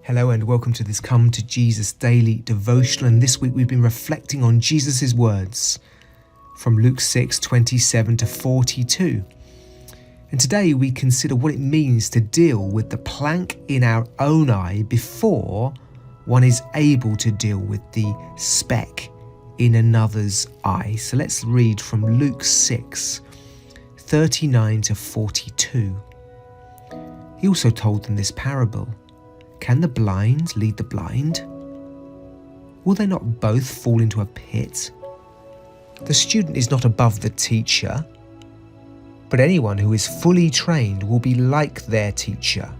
Hello and welcome to this Come to Jesus daily devotional, and this week we've been reflecting on Jesus' words from Luke 6:27 to 42. And today we consider what it means to deal with the plank in our own eye before one is able to deal with the speck in another's eye. So let's read from Luke 6:39 to 42. He also told them this parable. Can the blind lead the blind? Will they not both fall into a pit? The student is not above the teacher, but anyone who is fully trained will be like their teacher.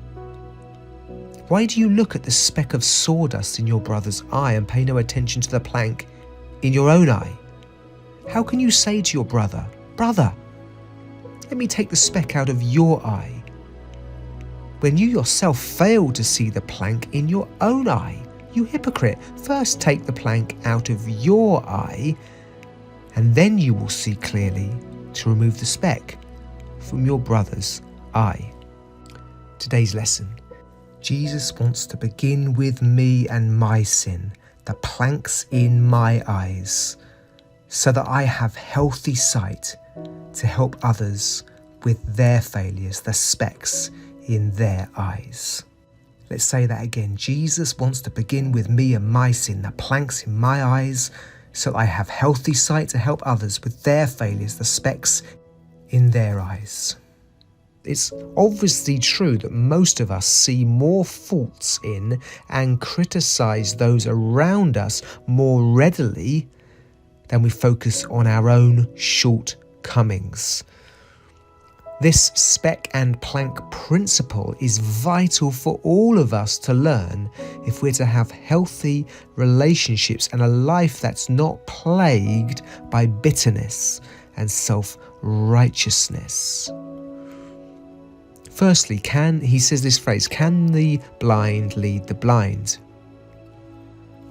Why do you look at the speck of sawdust in your brother's eye and pay no attention to the plank in your own eye? How can you say to your brother, "Brother, let me take the speck out of your eye," when you yourself fail to see the plank in your own eye? You hypocrite, first take the plank out of your eye, and then you will see clearly to remove the speck from your brother's eye. Today's lesson. Jesus wants to begin with me and my sin, the planks in my eyes, so that I have healthy sight to help others with their failures, the specks in their eyes. Let's say that again. Jesus wants to begin with me and my sin, the planks in my eyes, so that I have healthy sight to help others with their failures, the specks in their eyes. It's obviously true that most of us see more faults in and criticize those around us more readily than we focus on our own shortcomings. This speck and plank principle is vital for all of us to learn if we're to have healthy relationships and a life that's not plagued by bitterness and self-righteousness. Firstly, he says this phrase, can the blind lead the blind?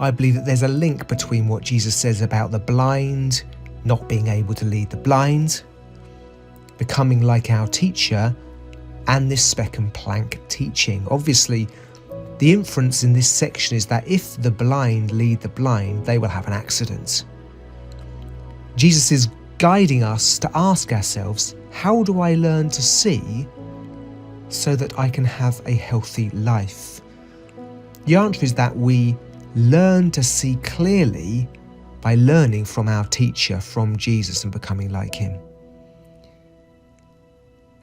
I believe that there's a link between what Jesus says about the blind not being able to lead the blind, becoming like our teacher, and this speck and plank teaching. Obviously, the inference in this section is that if the blind lead the blind, they will have an accident. Jesus is guiding us to ask ourselves, how do I learn to see so that I can have a healthy life? The answer is that we learn to see clearly by learning from our teacher, from Jesus, and becoming like him.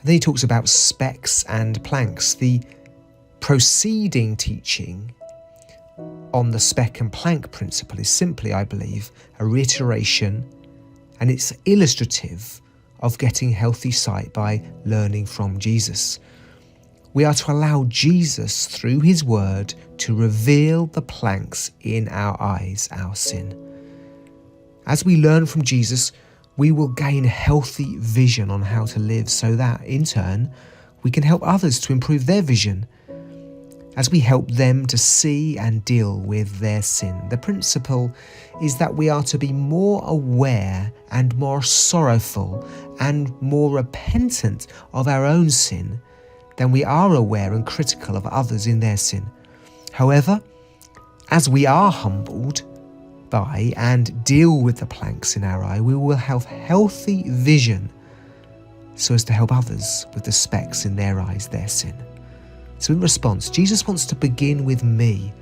Then he talks about specks and planks. The preceding teaching on the speck and plank principle is simply, I believe, a reiteration, and it's illustrative of getting healthy sight by learning from Jesus. We are to allow Jesus, through his word, to reveal the planks in our eyes, our sin. As we learn from Jesus, we will gain healthy vision on how to live, so that, in turn, we can help others to improve their vision as we help them to see and deal with their sin. The principle is that we are to be more aware and more sorrowful and more repentant of our own sin than we are aware and critical of others in their sin. However, as we are humbled by and deal with the planks in our eye, we will have healthy vision so as to help others with the specks in their eyes, their sin. So in response, Jesus wants to begin with me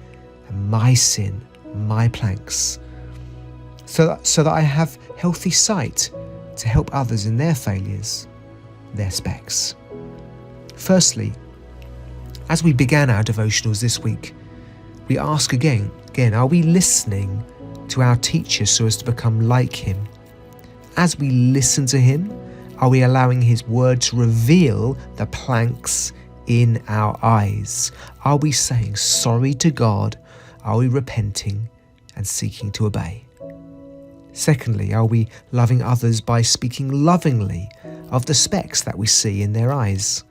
and my sin, my planks, so that I have healthy sight to help others in their failures, their specks. Firstly, as we began our devotionals this week, we ask again, are we listening to our teacher so as to become like him? As we listen to him, are we allowing his word to reveal the planks in our eyes? Are we saying sorry to God? Are we repenting and seeking to obey? Secondly, are we loving others by speaking lovingly of the specks that we see in their eyes?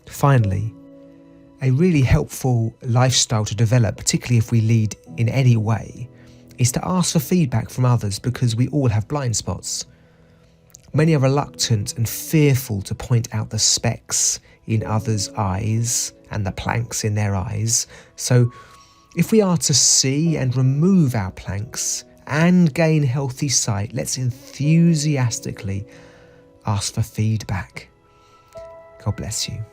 Finally, a really helpful lifestyle to develop, particularly if we lead in any way, is to ask for feedback from others, because we all have blind spots. Many are reluctant and fearful to point out the specks in others' eyes and the planks in their eyes. So if we are to see and remove our planks and gain healthy sight, let's enthusiastically ask for feedback. God bless you.